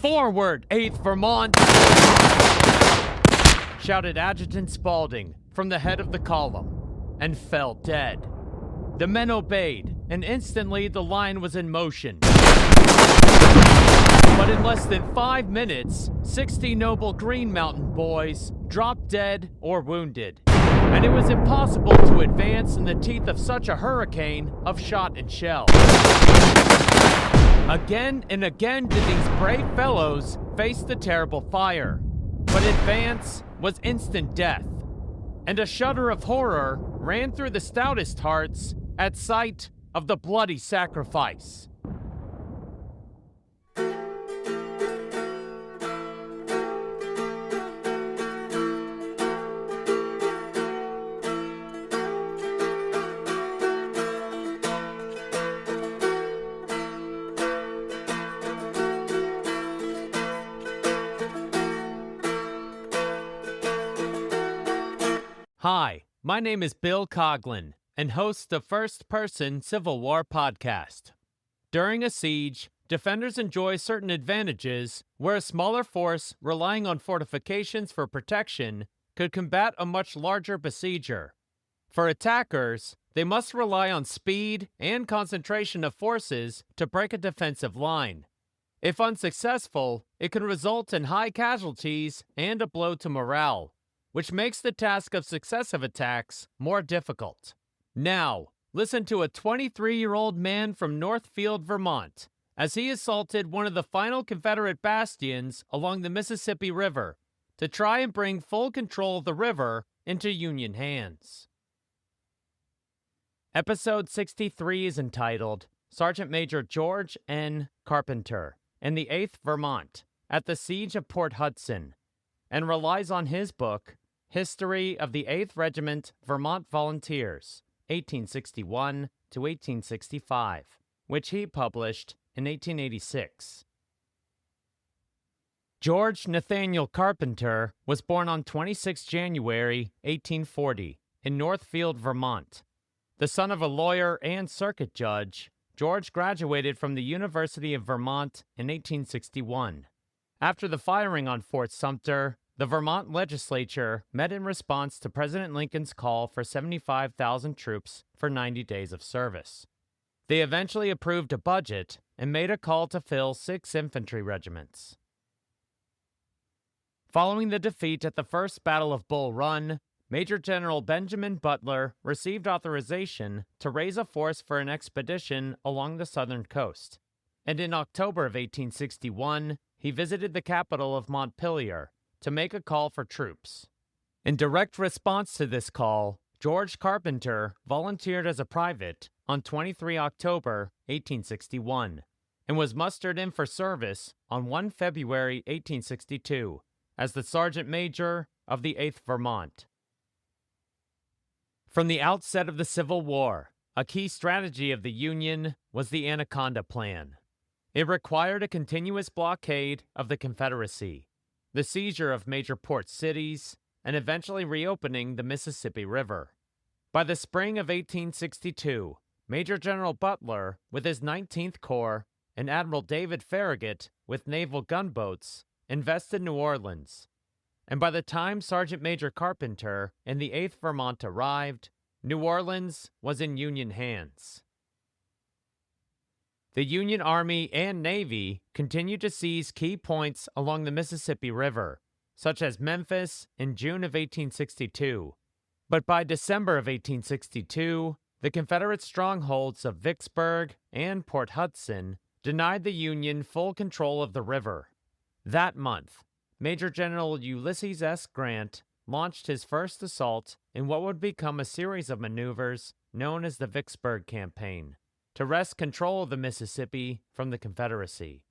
"Forward, 8th Vermont!" shouted Adjutant Spaulding from the head of the column, and fell dead. The men obeyed, and instantly the line was in motion. But in less than 5 minutes, 60 noble Green Mountain boys dropped dead or wounded, and it was impossible to advance in the teeth of such a hurricane of shot and shell. Again and again did these brave fellows face the terrible fire, but advance was instant death, and a shudder of horror ran through the stoutest hearts at sight of the bloody sacrifice. Hi, my name is Bill Coughlin, and host the First Person Civil War podcast. During a siege, defenders enjoy certain advantages where a smaller force relying on fortifications for protection could combat a much larger besieger. For attackers, they must rely on speed and concentration of forces to break a defensive line. If unsuccessful, it can result in high casualties and a blow to morale, which makes the task of successive attacks more difficult. Now, listen to a 23-year-old man from Northfield, Vermont, as he assaulted one of the final Confederate bastions along the Mississippi River to try and bring full control of the river into Union hands. Episode 63 is entitled Sergeant Major George N. Carpenter and the 8th Vermont at the Siege of Port Hudson, and relies on his book, History of the 8th Regiment Vermont Volunteers, 1861 to 1865, which he published in 1886. George Nathaniel Carpenter was born on 26 January 1840 in Northfield, Vermont. The son of a lawyer and circuit judge, George graduated from the University of Vermont in 1861. After the firing on Fort Sumter, the Vermont legislature met in response to President Lincoln's call for 75,000 troops for 90 days of service. They eventually approved a budget and made a call to fill 6 infantry regiments. Following the defeat at the First Battle of Bull Run, Major General Benjamin Butler received authorization to raise a force for an expedition along the southern coast, and in October of 1861, he visited the capital of Montpelier to make a call for troops. In direct response to this call, George Carpenter volunteered as a private on 23 October 1861 and was mustered in for service on 1 February 1862 as the Sergeant Major of the 8th Vermont. From the outset of the Civil War, a key strategy of the Union was the Anaconda Plan. It required a continuous blockade of the Confederacy, the seizure of major port cities, and eventually reopening the Mississippi River. By the spring of 1862, Major General Butler, with his 19th Corps, and Admiral David Farragut, with naval gunboats, invested New Orleans. And by the time Sergeant Major Carpenter and the 8th Vermont arrived, New Orleans was in Union hands. The Union Army and Navy continued to seize key points along the Mississippi River, such as Memphis in June of 1862. But by December of 1862, the Confederate strongholds of Vicksburg and Port Hudson denied the Union full control of the river. That month, Major General Ulysses S. Grant launched his first assault in what would become a series of maneuvers known as the Vicksburg Campaign, to wrest control of the Mississippi from the Confederacy.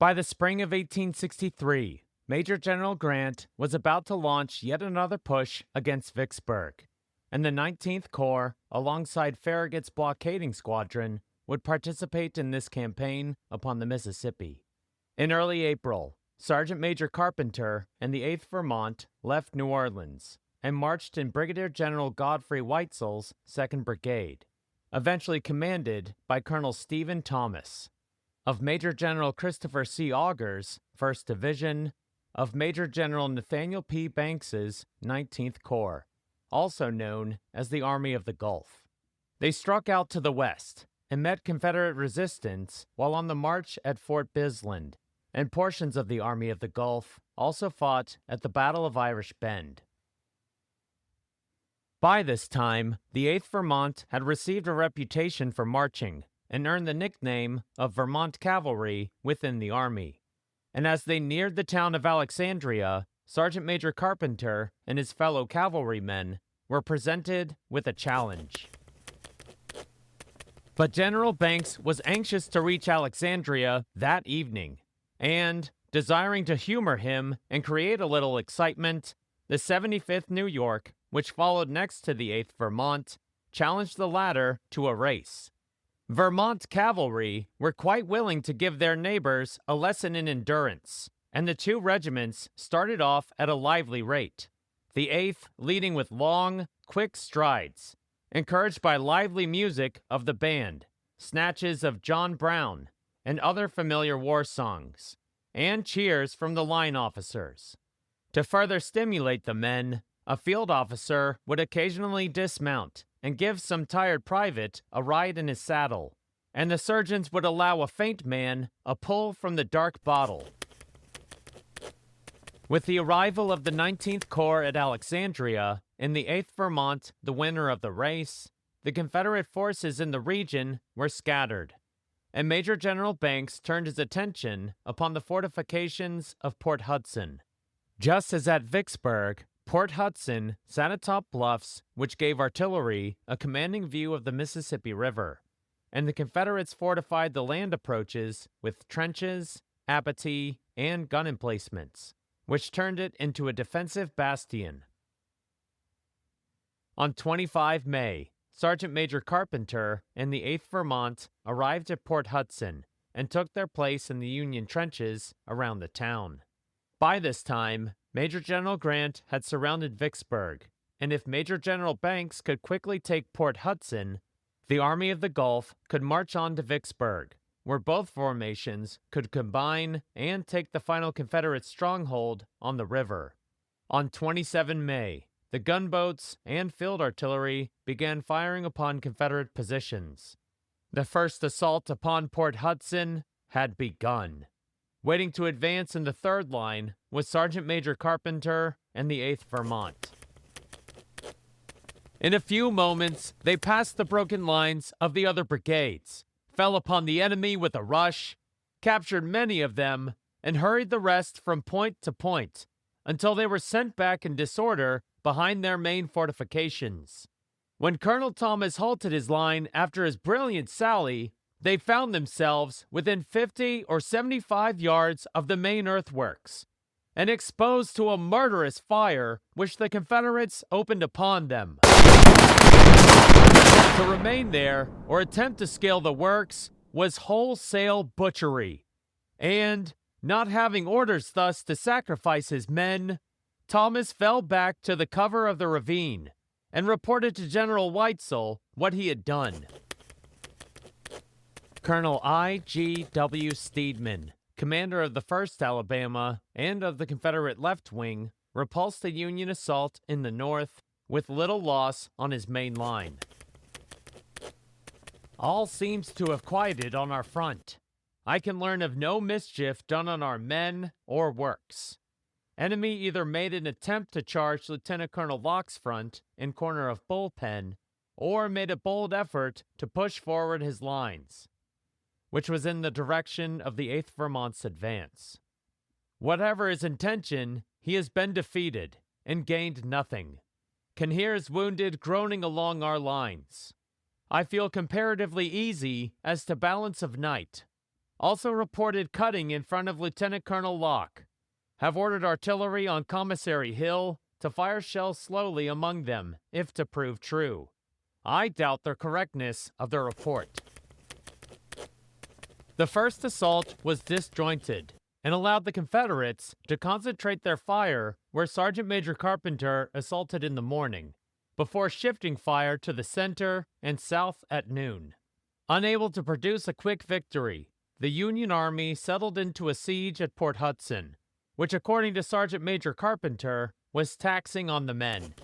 By the spring of 1863, Major General Grant was about to launch yet another push against Vicksburg, and the 19th Corps, alongside Farragut's blockading squadron, would participate in this campaign upon the Mississippi. In early April, Sergeant Major Carpenter and the 8th Vermont left New Orleans and marched in Brigadier General Godfrey Weitzel's 2nd Brigade, eventually commanded by Colonel Stephen Thomas. of Major General Christopher C. Augur's 1st Division, of Major General Nathaniel P. Banks's 19th Corps, also known as the Army of the Gulf. They struck out to the west and met Confederate resistance while on the march at Fort Bisland, and portions of the Army of the Gulf also fought at the Battle of Irish Bend. By this time, the 8th Vermont had received a reputation for marching and earned the nickname of Vermont Cavalry within the Army. And as they neared the town of Alexandria, Sergeant Major Carpenter and his fellow cavalrymen were presented with a challenge. But General Banks was anxious to reach Alexandria that evening, and, desiring to humor him and create a little excitement, the 75th New York, which followed next to the 8th Vermont, challenged the latter to a race. Vermont cavalry were quite willing to give their neighbors a lesson in endurance, and the two regiments started off at a lively rate, the 8th leading with long, quick strides, encouraged by lively music of the band, snatches of John Brown, and other familiar war songs, and cheers from the line officers. To further stimulate the men, a field officer would occasionally dismount and give some tired private a ride in his saddle, and the surgeons would allow a faint man a pull from the dark bottle. With the arrival of the 19th Corps at Alexandria, in the 8th Vermont, the winner of the race, the Confederate forces in the region were scattered, and Major General Banks turned his attention upon the fortifications of Port Hudson. Just as at Vicksburg, Port Hudson sat atop bluffs which gave artillery a commanding view of the Mississippi River, and the Confederates fortified the land approaches with trenches, abattis, and gun emplacements, which turned it into a defensive bastion. On 25 May, Sergeant Major Carpenter and the 8th Vermont arrived at Port Hudson and took their place in the Union trenches around the town. By this time, Major General Grant had surrounded Vicksburg, and if Major General Banks could quickly take Port Hudson, the Army of the Gulf could march on to Vicksburg, where both formations could combine and take the final Confederate stronghold on the river. On 27 May, the gunboats and field artillery began firing upon Confederate positions. The first assault upon Port Hudson had begun. Waiting to advance in the third line was Sergeant Major Carpenter and the 8th Vermont. In a few moments, they passed the broken lines of the other brigades, fell upon the enemy with a rush, captured many of them, and hurried the rest from point to point until they were sent back in disorder behind their main fortifications. When Colonel Thomas halted his line after his brilliant sally, they found themselves within 50 or 75 yards of the main earthworks, and exposed to a murderous fire which the Confederates opened upon them. To remain there or attempt to scale the works was wholesale butchery, and, not having orders thus to sacrifice his men, Thomas fell back to the cover of the ravine and reported to General Weitzel what he had done. Colonel I.G.W. Steedman, commander of the 1st Alabama and of the Confederate left wing, repulsed the Union assault in the north with little loss on his main line. All seems to have quieted on our front. I can learn of no mischief done on our men or works. Enemy either made an attempt to charge Lieutenant Colonel Locke's front in corner of Bullpen, or made a bold effort to push forward his lines, which was in the direction of the 8th Vermont's advance. Whatever his intention, he has been defeated and gained nothing. Can hear his wounded groaning along our lines. I feel comparatively easy as to balance of night. Also reported cutting in front of Lieutenant Colonel Locke. Have ordered artillery on Commissary Hill to fire shells slowly among them, if to prove true. I doubt the correctness of the report. The first assault was disjointed and allowed the Confederates to concentrate their fire where Sergeant Major Carpenter assaulted in the morning, before shifting fire to the center and south at noon. Unable to produce a quick victory, the Union Army settled into a siege at Port Hudson, which, according to Sergeant Major Carpenter, was taxing on the men.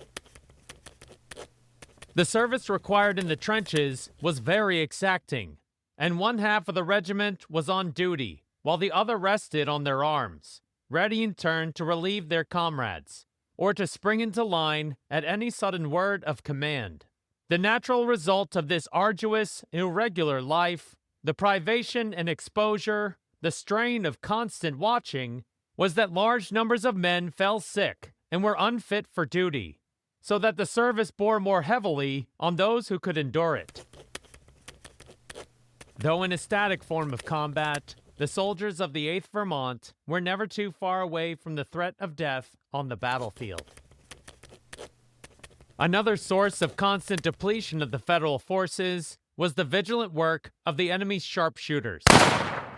The service required in the trenches was very exacting, and one half of the regiment was on duty, while the other rested on their arms, ready in turn to relieve their comrades, or to spring into line at any sudden word of command. The natural result of this arduous, irregular life, the privation and exposure, the strain of constant watching, was that large numbers of men fell sick and were unfit for duty, so that the service bore more heavily on those who could endure it. Though in a static form of combat, the soldiers of the 8th Vermont were never too far away from the threat of death on the battlefield. Another source of constant depletion of the Federal forces was the vigilant work of the enemy's sharpshooters.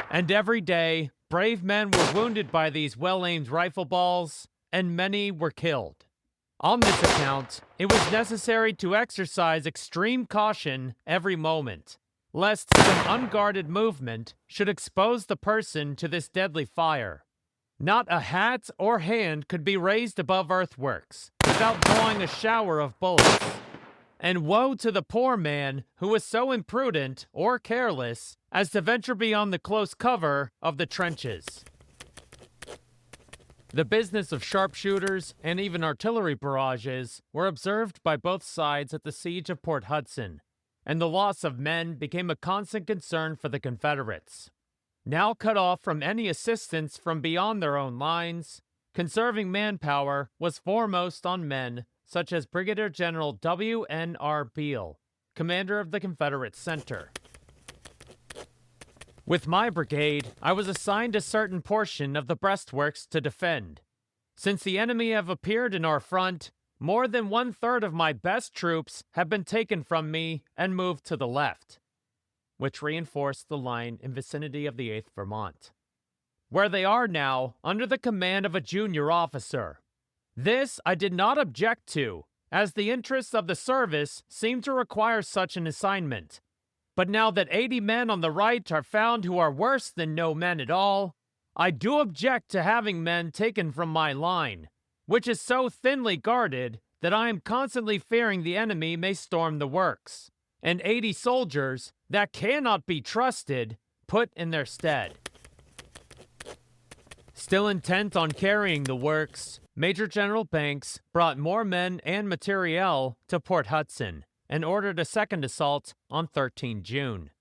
And every day, brave men were wounded by these well-aimed rifle balls, and many were killed. On this account, it was necessary to exercise extreme caution every moment, lest some unguarded movement should expose the person to this deadly fire. Not a hat or hand could be raised above earthworks without drawing a shower of bullets. And woe to the poor man who was so imprudent or careless as to venture beyond the close cover of the trenches. The business of sharpshooters and even artillery barrages were observed by both sides at the Siege of Port Hudson, and the loss of men became a constant concern for the Confederates. Now cut off from any assistance from beyond their own lines, conserving manpower was foremost on men such as Brigadier General W.N.R. Beale, commander of the Confederate Center. With my brigade, I was assigned a certain portion of the breastworks to defend. Since the enemy have appeared in our front, more than 1/3 of my best troops have been taken from me and moved to the left, which reinforced the line in vicinity of the 8th Vermont, where they are now under the command of a junior officer. This I did not object to, as the interests of the service seemed to require such an assignment. But now that 80 men on the right are found who are worse than no men at all, I do object to having men taken from my line, which is so thinly guarded that I am constantly fearing the enemy may storm the works, and 80 soldiers that cannot be trusted put in their stead. Still intent on carrying the works, Major General Banks brought more men and materiel to Port Hudson and ordered a second assault on 13 June.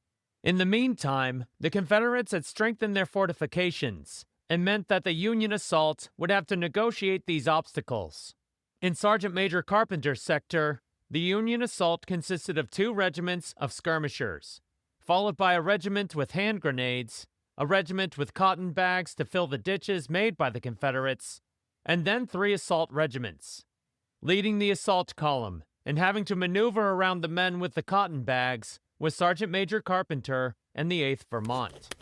In the meantime, the Confederates had strengthened their fortifications and meant that the Union assault would have to negotiate these obstacles. In Sergeant Major Carpenter's sector, the Union assault consisted of 2 regiments of skirmishers, followed by a regiment with hand grenades, a regiment with cotton bags to fill the ditches made by the Confederates, and then 3 assault regiments. Leading the assault column and having to maneuver around the men with the cotton bags was Sergeant Major Carpenter and the 8th Vermont.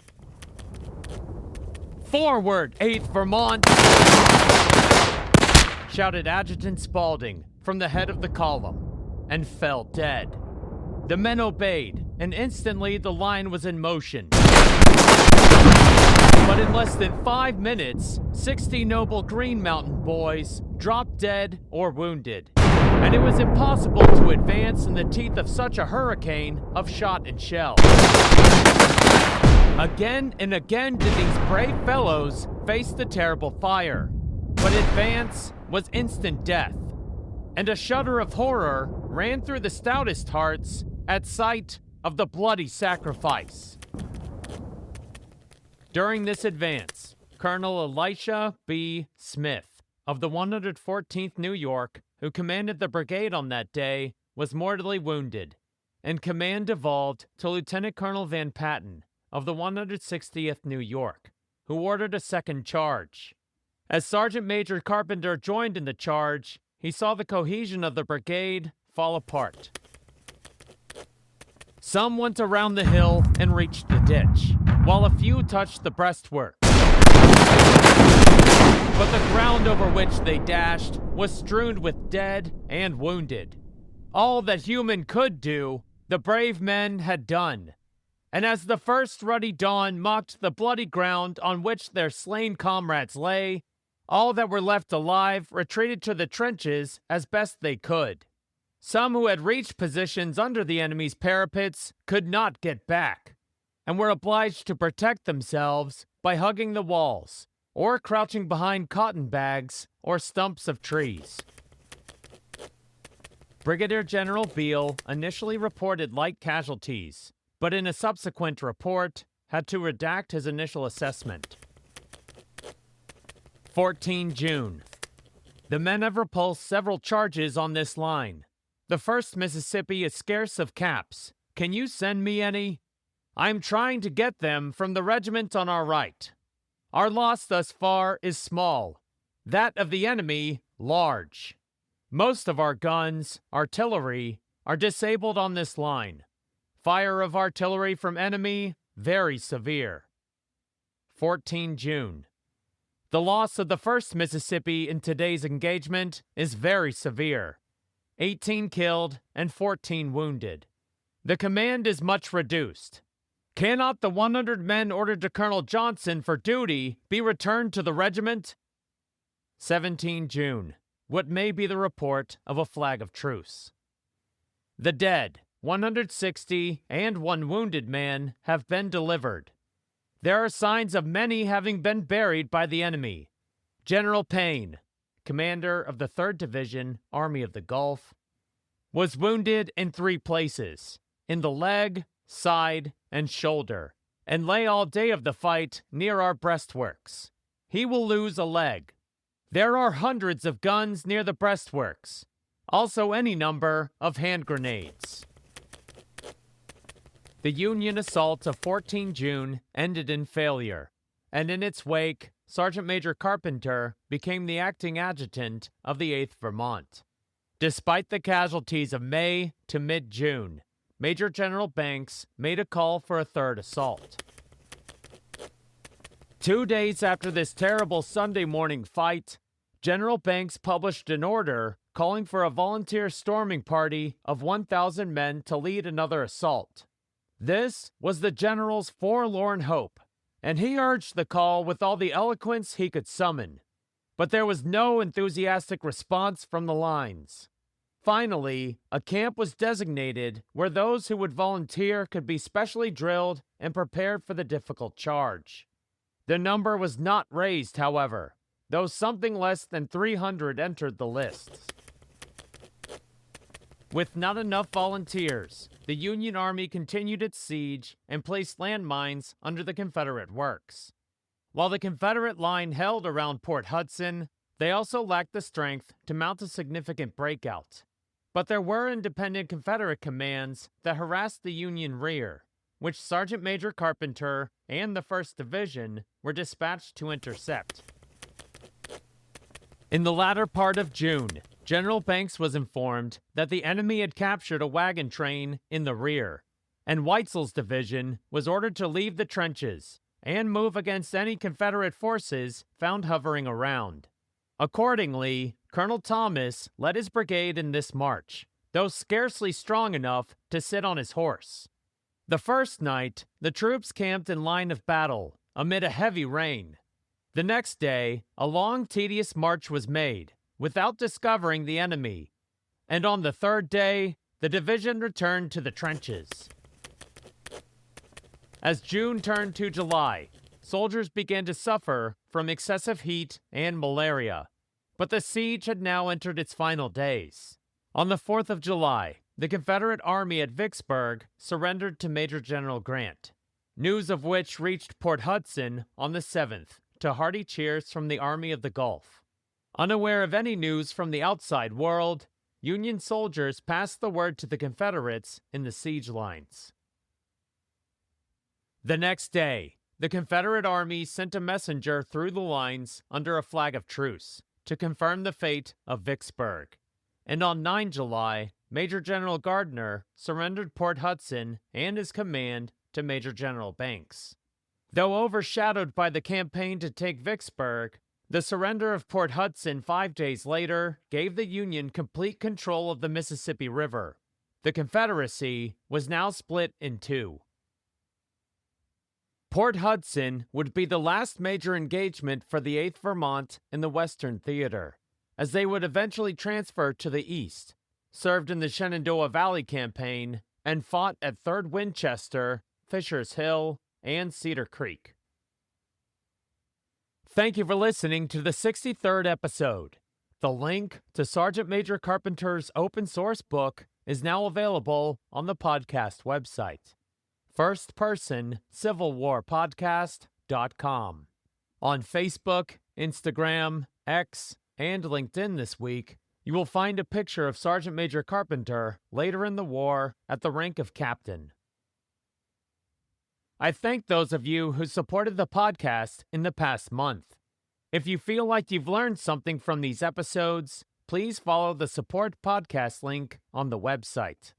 "Forward, 8th Vermont!" shouted Adjutant Spaulding from the head of the column, and fell dead. The men obeyed, and instantly the line was in motion. But in less than 5 minutes, 60 noble Green Mountain boys dropped dead or wounded, and it was impossible to advance in the teeth of such a hurricane of shot and shell. Again and again did these brave fellows face the terrible fire, but advance was instant death, and a shudder of horror ran through the stoutest hearts at sight of the bloody sacrifice. During this advance, Colonel Elisha B. Smith of the 114th New York, who commanded the brigade on that day, was mortally wounded, and command devolved to Lieutenant Colonel Van Patten of the 160th New York, who ordered a second charge. As Sergeant Major Carpenter joined in the charge, he saw the cohesion of the brigade fall apart. Some went around the hill and reached the ditch, while a few touched the breastwork. But the ground over which they dashed was strewn with dead and wounded. All that human could do, the brave men had done. And as the first ruddy dawn mocked the bloody ground on which their slain comrades lay, all that were left alive retreated to the trenches as best they could. Some who had reached positions under the enemy's parapets could not get back, and were obliged to protect themselves by hugging the walls, or crouching behind cotton bags or stumps of trees. Brigadier General Beale initially reported light casualties, but in a subsequent report had to redact his initial assessment. 14 June. The men have repulsed several charges on this line. The 1st Mississippi is scarce of caps. Can you send me any? I am trying to get them from the regiment on our right. Our loss thus far is small, that of the enemy large. Most of our guns, artillery, are disabled on this line. Fire of artillery from enemy very severe. 14 June. The loss of the 1st Mississippi in today's engagement is very severe. 18 killed and 14 wounded. The command is much reduced. Cannot the 100 men ordered to Colonel Johnson for duty be returned to the regiment? 17 June. What may be the report of a flag of truce. The dead, 160 and 1 wounded man, have been delivered. There are signs of many having been buried by the enemy. General Payne, commander of the 3rd Division, Army of the Gulf, was wounded in 3 places, in the leg, side, and shoulder, and lay all day of the fight near our breastworks. He will lose a leg. There are hundreds of guns near the breastworks, also any number of hand grenades. The Union assault of 14 June ended in failure, and in its wake, Sergeant Major Carpenter became the acting adjutant of the 8th Vermont. Despite the casualties of May to mid-June, Major General Banks made a call for a 3rd assault. 2 days after this terrible Sunday morning fight, General Banks published an order calling for a volunteer storming party of 1,000 men to lead another assault. This was the general's forlorn hope, and he urged the call with all the eloquence he could summon. But there was no enthusiastic response from the lines. Finally, a camp was designated where those who would volunteer could be specially drilled and prepared for the difficult charge. The number was not raised, however, though something less than 300 entered the lists. With not enough volunteers, the Union Army continued its siege and placed landmines under the Confederate works. While the Confederate line held around Port Hudson, they also lacked the strength to mount a significant breakout. But there were independent Confederate commands that harassed the Union rear, which Sergeant Major Carpenter and the 1st Division were dispatched to intercept. In the latter part of June, General Banks was informed that the enemy had captured a wagon train in the rear, and Weitzel's division was ordered to leave the trenches and move against any Confederate forces found hovering around. Accordingly, Colonel Thomas led his brigade in this march, though scarcely strong enough to sit on his horse. The first night, the troops camped in line of battle amid a heavy rain. The next day, a long, tedious march was made, without discovering the enemy, and on the 3rd day, the division returned to the trenches. As June turned to July, soldiers began to suffer from excessive heat and malaria, but the siege had now entered its final days. On the 4th of July, the Confederate Army at Vicksburg surrendered to Major General Grant, news of which reached Port Hudson on the 7th, to hearty cheers from the Army of the Gulf. Unaware of any news from the outside world, Union soldiers passed the word to the Confederates in the siege lines. The next day, the Confederate Army sent a messenger through the lines under a flag of truce to confirm the fate of Vicksburg, and on 9 July, Major General Gardner surrendered Port Hudson and his command to Major General Banks. Though overshadowed by the campaign to take Vicksburg, the surrender of Port Hudson 5 days later gave the Union complete control of the Mississippi River. The Confederacy was now split in two. Port Hudson would be the last major engagement for the 8th Vermont in the Western Theater, as they would eventually transfer to the east, served in the Shenandoah Valley Campaign, and fought at 3rd Winchester, Fisher's Hill, and Cedar Creek. Thank you for listening to the 63rd episode. The link to Sergeant Major Carpenter's open source book is now available on the podcast website, firstpersoncivilwarpodcast.com. On Facebook, Instagram, X, and LinkedIn this week, you will find a picture of Sergeant Major Carpenter later in the war at the rank of captain. I thank those of you who supported the podcast in the past month. If you feel like you've learned something from these episodes, please follow the support podcast link on the website.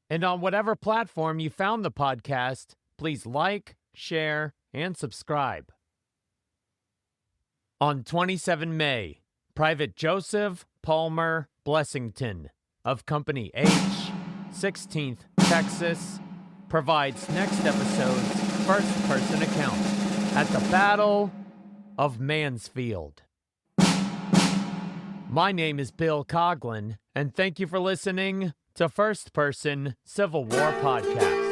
And on whatever platform you found the podcast, please like, share, and subscribe. On 27 May, Private Joseph Palmer Blessington of Company H, 16th Texas, provides next episode's first-person account at the Battle of Mansfield. My name is Bill Coughlin, and thank you for listening to First Person Civil War Podcast.